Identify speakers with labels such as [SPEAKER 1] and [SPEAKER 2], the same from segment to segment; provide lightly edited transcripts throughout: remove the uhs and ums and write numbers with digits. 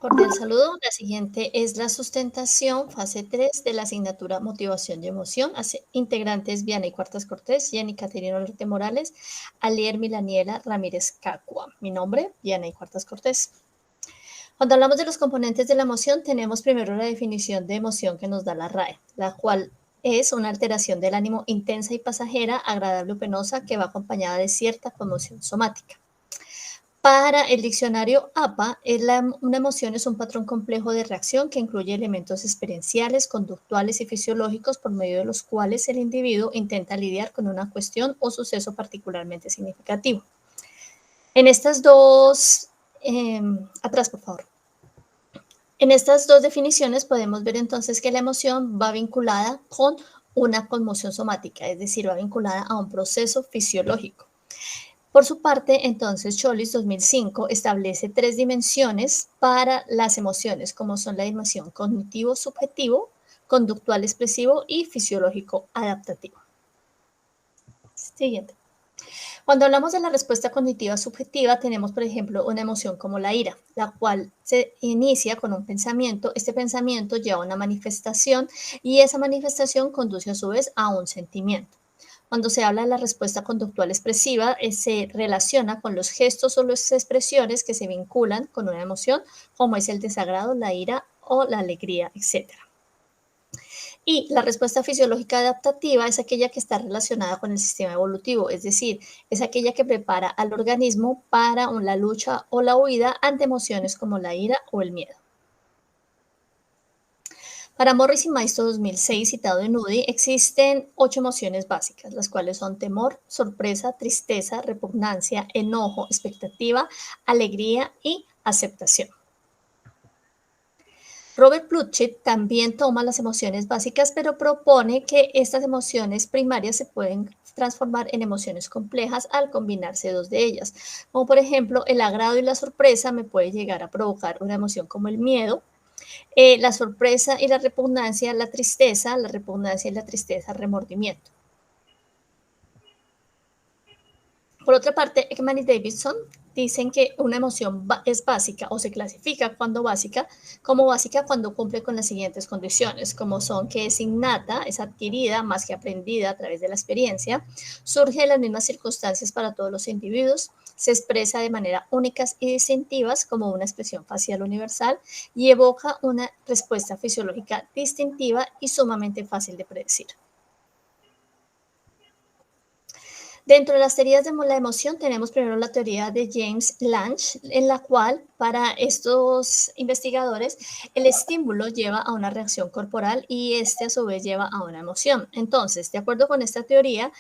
[SPEAKER 1] Cordial saludo. La siguiente es la sustentación, fase 3 de la asignatura Motivación y Emoción. Integrantes Viana y Cuartas Cortés, Jenny Caterina Olarte Morales, Alier Milaniela Ramírez Cacua. Mi nombre, Viana y Cuartas Cortés. Cuando hablamos de los componentes de la emoción, tenemos primero la definición de emoción que nos da la RAE, la cual es una alteración del ánimo intensa y pasajera, agradable o penosa, que va acompañada de cierta conmoción somática. Para el diccionario APA, una emoción es un patrón complejo de reacción que incluye elementos experienciales, conductuales y fisiológicos por medio de los cuales el individuo intenta lidiar con una cuestión o suceso particularmente significativo. En estas dos, atrás por favor. En estas dos definiciones podemos ver entonces que la emoción va vinculada con una conmoción somática, es decir, va vinculada a un proceso fisiológico. Por su parte, entonces, Scholes 2005 establece 3 dimensiones para las emociones, como son la dimensión cognitivo-subjetivo, conductual expresivo y fisiológico adaptativo. Siguiente. Cuando hablamos de la respuesta cognitiva subjetiva, tenemos, por ejemplo, una emoción como la ira, la cual se inicia con un pensamiento. Este pensamiento lleva a una manifestación y esa manifestación conduce a su vez a un sentimiento. Cuando se habla de la respuesta conductual expresiva, se relaciona con los gestos o las expresiones que se vinculan con una emoción, como es el desagrado, la ira o la alegría, etc. Y la respuesta fisiológica adaptativa es aquella que está relacionada con el sistema evolutivo, es decir, es aquella que prepara al organismo para la lucha o la huida ante emociones como la ira o el miedo. Para Morris y Maisto 2006, citado en UDI, existen 8 emociones básicas, las cuales son temor, sorpresa, tristeza, repugnancia, enojo, expectativa, alegría y aceptación. Robert Plutchik también toma las emociones básicas, pero propone que estas emociones primarias se pueden transformar en emociones complejas al combinarse dos de ellas. Como por ejemplo, el agrado y la sorpresa me puede llegar a provocar una emoción como el miedo, la sorpresa y la repugnancia, la tristeza, la repugnancia y la tristeza, remordimiento. Por otra parte, Ekman y Davidson dicen que una emoción es básica o se clasifica como básica cuando cumple con las siguientes condiciones, como son que es innata, es adquirida más que aprendida a través de la experiencia, surge de las mismas circunstancias para todos los individuos, se expresa de manera únicas y distintivas como una expresión facial universal y evoca una respuesta fisiológica distintiva y sumamente fácil de predecir. Dentro de las teorías de la emoción tenemos primero la teoría de James Lange, en la cual para estos investigadores el estímulo lleva a una reacción corporal y este a su vez lleva a una emoción. Entonces, de acuerdo con esta teoría,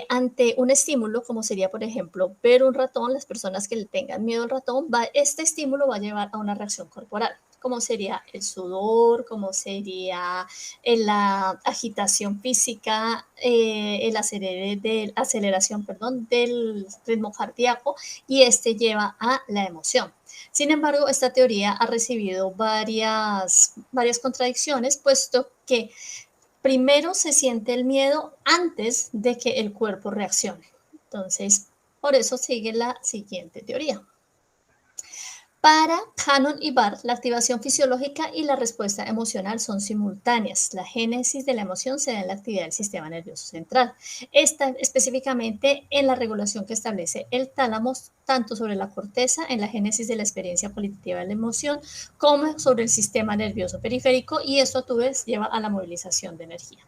[SPEAKER 1] ante un estímulo, como sería, por ejemplo, ver un ratón, las personas que le tengan miedo al ratón, este estímulo va a llevar a una reacción corporal, como sería el sudor, como sería la agitación física, la aceleración, del ritmo cardíaco, y este lleva a la emoción. Sin embargo, esta teoría ha recibido varias contradicciones, puesto que primero se siente el miedo antes de que el cuerpo reaccione. Entonces, por eso sigue la siguiente teoría. Para Cannon y Barr, la activación fisiológica y la respuesta emocional son simultáneas. La génesis de la emoción se da en la actividad del sistema nervioso central. Esta específicamente en la regulación que establece el tálamo, tanto sobre la corteza, en la génesis de la experiencia cognitiva de la emoción, como sobre el sistema nervioso periférico, y esto a tu vez lleva a la movilización de energía.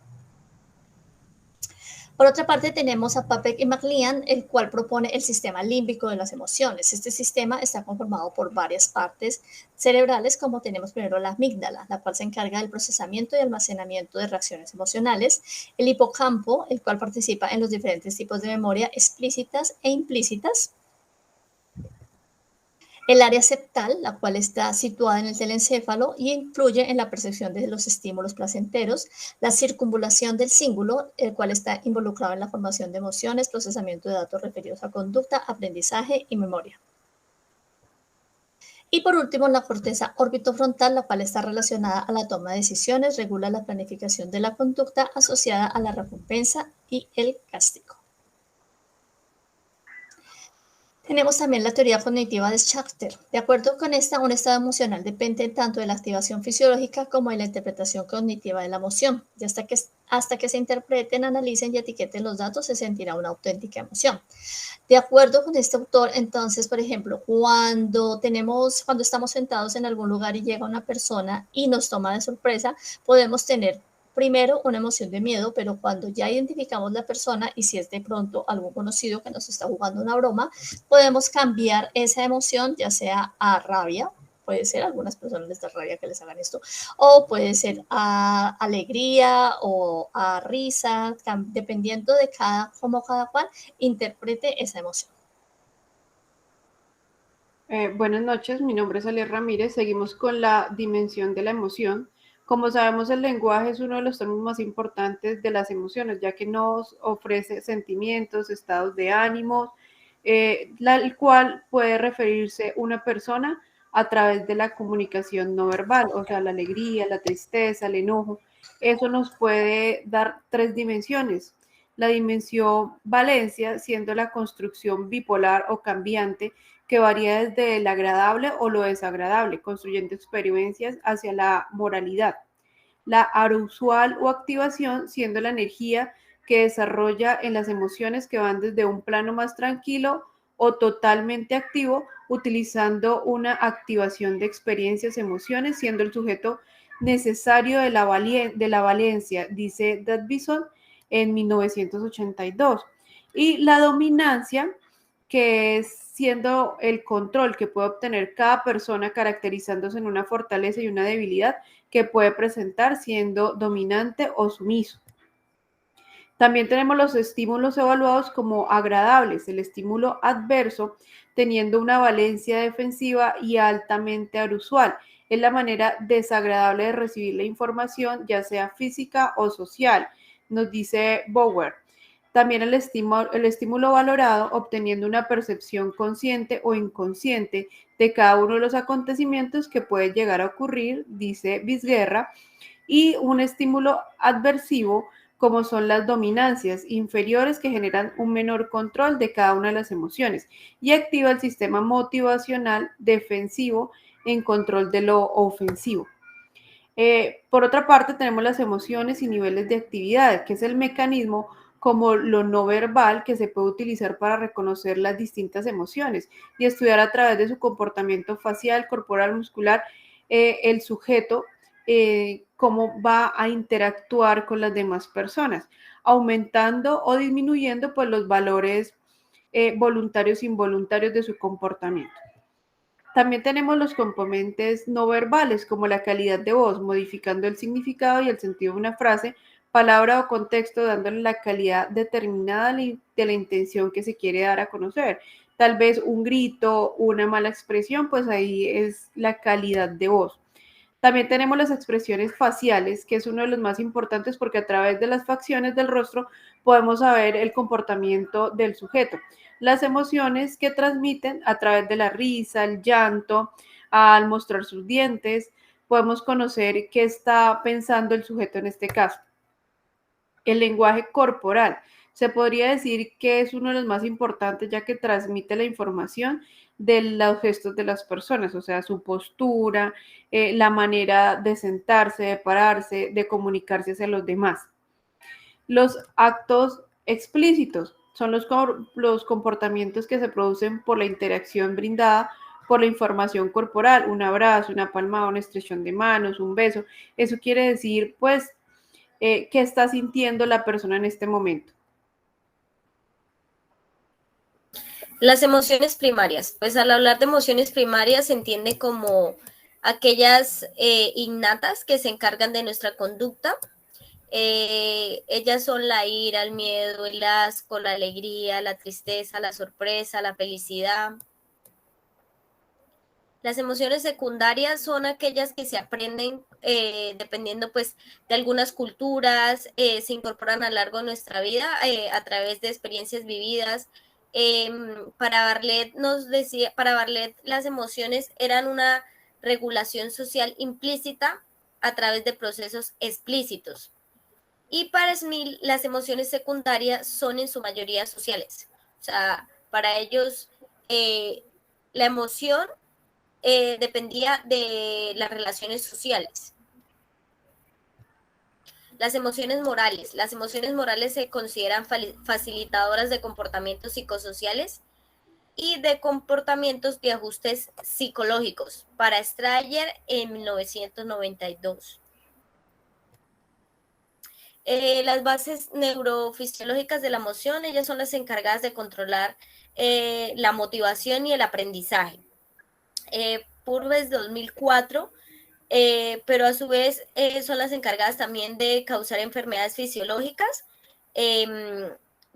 [SPEAKER 1] Por otra parte, tenemos a Papek y McLean, el cual propone el sistema límbico de las emociones. Este sistema está conformado por varias partes cerebrales, como tenemos primero la amígdala, la cual se encarga del procesamiento y almacenamiento de reacciones emocionales, el hipocampo, el cual participa en los diferentes tipos de memoria explícitas e implícitas, el área septal, la cual está situada en el telencéfalo y influye en la percepción de los estímulos placenteros, la circunvalación del cíngulo, el cual está involucrado en la formación de emociones, procesamiento de datos referidos a conducta, aprendizaje y memoria. Y por último, la corteza orbitofrontal, la cual está relacionada a la toma de decisiones, regula la planificación de la conducta asociada a la recompensa y el castigo. Tenemos también la teoría cognitiva de Schachter. De acuerdo con esta, un estado emocional depende tanto de la activación fisiológica como de la interpretación cognitiva de la emoción. Y hasta que se interpreten, analicen y etiqueten los datos, se sentirá una auténtica emoción. De acuerdo con este autor, entonces, por ejemplo, cuando estamos sentados en algún lugar y llega una persona y nos toma de sorpresa, podemos tener primero una emoción de miedo, pero cuando ya identificamos la persona y si es de pronto algún conocido que nos está jugando una broma, podemos cambiar esa emoción, ya sea a rabia, puede ser, a algunas personas les da rabia que les hagan esto, o puede ser a alegría o a risa, dependiendo de cómo cada cual interprete esa emoción.
[SPEAKER 2] Buenas noches, mi nombre es Ale Ramírez. Seguimos con la dimensión de la emoción. Como sabemos, el lenguaje es uno de los temas más importantes de las emociones, ya que nos ofrece sentimientos, estados de ánimo, el cual puede referirse una persona a través de la comunicación no verbal, o sea, la alegría, la tristeza, el enojo. Eso nos puede dar tres dimensiones. La dimensión valencia, siendo la construcción bipolar o cambiante, que varía desde el agradable o lo desagradable, construyendo experiencias hacia la moralidad. La arousal o activación, siendo la energía que desarrolla en las emociones que van desde un plano más tranquilo o totalmente activo, utilizando una activación de experiencias, emociones, siendo el sujeto necesario de la valencia, dice Davison en 1982. Y la dominancia, que es siendo el control que puede obtener cada persona caracterizándose en una fortaleza y una debilidad que puede presentar siendo dominante o sumiso. También tenemos los estímulos evaluados como agradables, el estímulo adverso teniendo una valencia defensiva y altamente arousal. Es la manera desagradable de recibir la información, ya sea física o social, nos dice Bower. También el estímulo valorado, obteniendo una percepción consciente o inconsciente de cada uno de los acontecimientos que puede llegar a ocurrir, dice Vizguerra, y un estímulo adversivo, como son las dominancias inferiores que generan un menor control de cada una de las emociones y activa el sistema motivacional defensivo en control de lo ofensivo. Por otra parte, tenemos las emociones y niveles de actividad, que es el mecanismo como lo no verbal que se puede utilizar para reconocer las distintas emociones y estudiar a través de su comportamiento facial, corporal, muscular, el sujeto, cómo va a interactuar con las demás personas, aumentando o disminuyendo pues, los valores voluntarios e involuntarios de su comportamiento. También tenemos los componentes no verbales, como la calidad de voz, modificando el significado y el sentido de una frase, palabra o contexto, dándole la calidad determinada de la intención que se quiere dar a conocer. Tal vez un grito, una mala expresión, pues ahí es la calidad de voz. También tenemos las expresiones faciales, que es uno de los más importantes porque a través de las facciones del rostro podemos saber el comportamiento del sujeto. Las emociones que transmiten a través de la risa, el llanto, al mostrar sus dientes, podemos conocer qué está pensando el sujeto en este caso. El lenguaje corporal. Se podría decir que es uno de los más importantes ya que transmite la información de los gestos de las personas, o sea, su postura, la manera de sentarse, de pararse, de comunicarse hacia los demás. Los actos explícitos son los comportamientos que se producen por la interacción brindada por la información corporal, un abrazo, una palmada, una extensión de manos, un beso. Eso quiere decir, pues, qué está sintiendo la persona en este momento.
[SPEAKER 3] Las emociones primarias. Pues al hablar de emociones primarias se entiende como aquellas innatas que se encargan de nuestra conducta. Ellas son la ira, el miedo, el asco, la alegría, la tristeza, la sorpresa, la felicidad. Las emociones secundarias son aquellas que se aprenden dependiendo pues de algunas culturas, se incorporan a lo largo de nuestra vida a través de experiencias vividas. Para Bartlett las emociones eran una regulación social implícita a través de procesos explícitos. Y para Smith las emociones secundarias son en su mayoría sociales. O sea, para ellos la emoción dependía de las relaciones sociales. Las emociones morales se consideran facilitadoras de comportamientos psicosociales y de comportamientos de ajustes psicológicos, para Strayer en 1992. Las bases neurofisiológicas de la emoción, ellas son las encargadas de controlar la motivación y el aprendizaje. Purves 2004, pero a su vez son las encargadas también de causar enfermedades fisiológicas,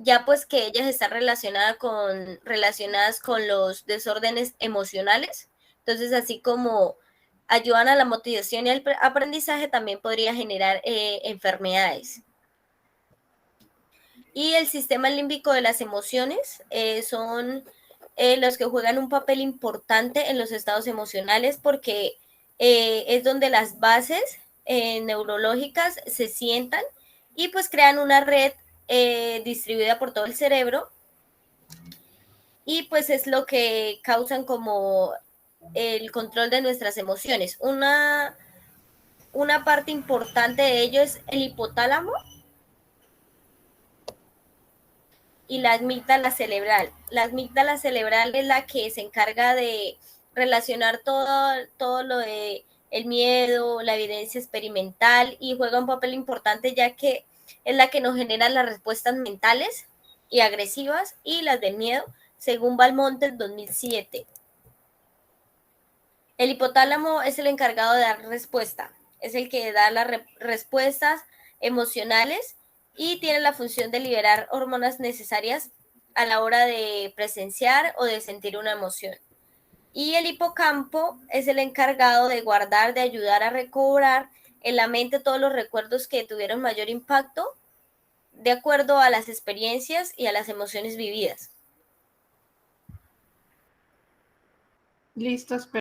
[SPEAKER 3] ya pues que ellas están relacionadas con los desórdenes emocionales. Entonces, así como ayudan a la motivación y al aprendizaje, también podría generar enfermedades. Y el sistema límbico de las emociones son los que juegan un papel importante en los estados emocionales, porque es donde las bases neurológicas se sientan y pues crean una red distribuida por todo el cerebro, y pues es lo que causan como el control de nuestras emociones. Una parte importante de ello es el hipotálamo y la amígdala cerebral. La amígdala cerebral es la que se encarga de relacionar todo lo de el miedo, la evidencia experimental, y juega un papel importante ya que es la que nos genera las respuestas mentales y agresivas y las de miedo, según Valmonte en 2007. El hipotálamo es el encargado de dar respuesta, es el que da las respuestas emocionales y tiene la función de liberar hormonas necesarias a la hora de presenciar o de sentir una emoción. Y el hipocampo es el encargado de guardar, de ayudar a recobrar en la mente todos los recuerdos que tuvieron mayor impacto de acuerdo a las experiencias y a las emociones vividas.
[SPEAKER 2] Listo, espera.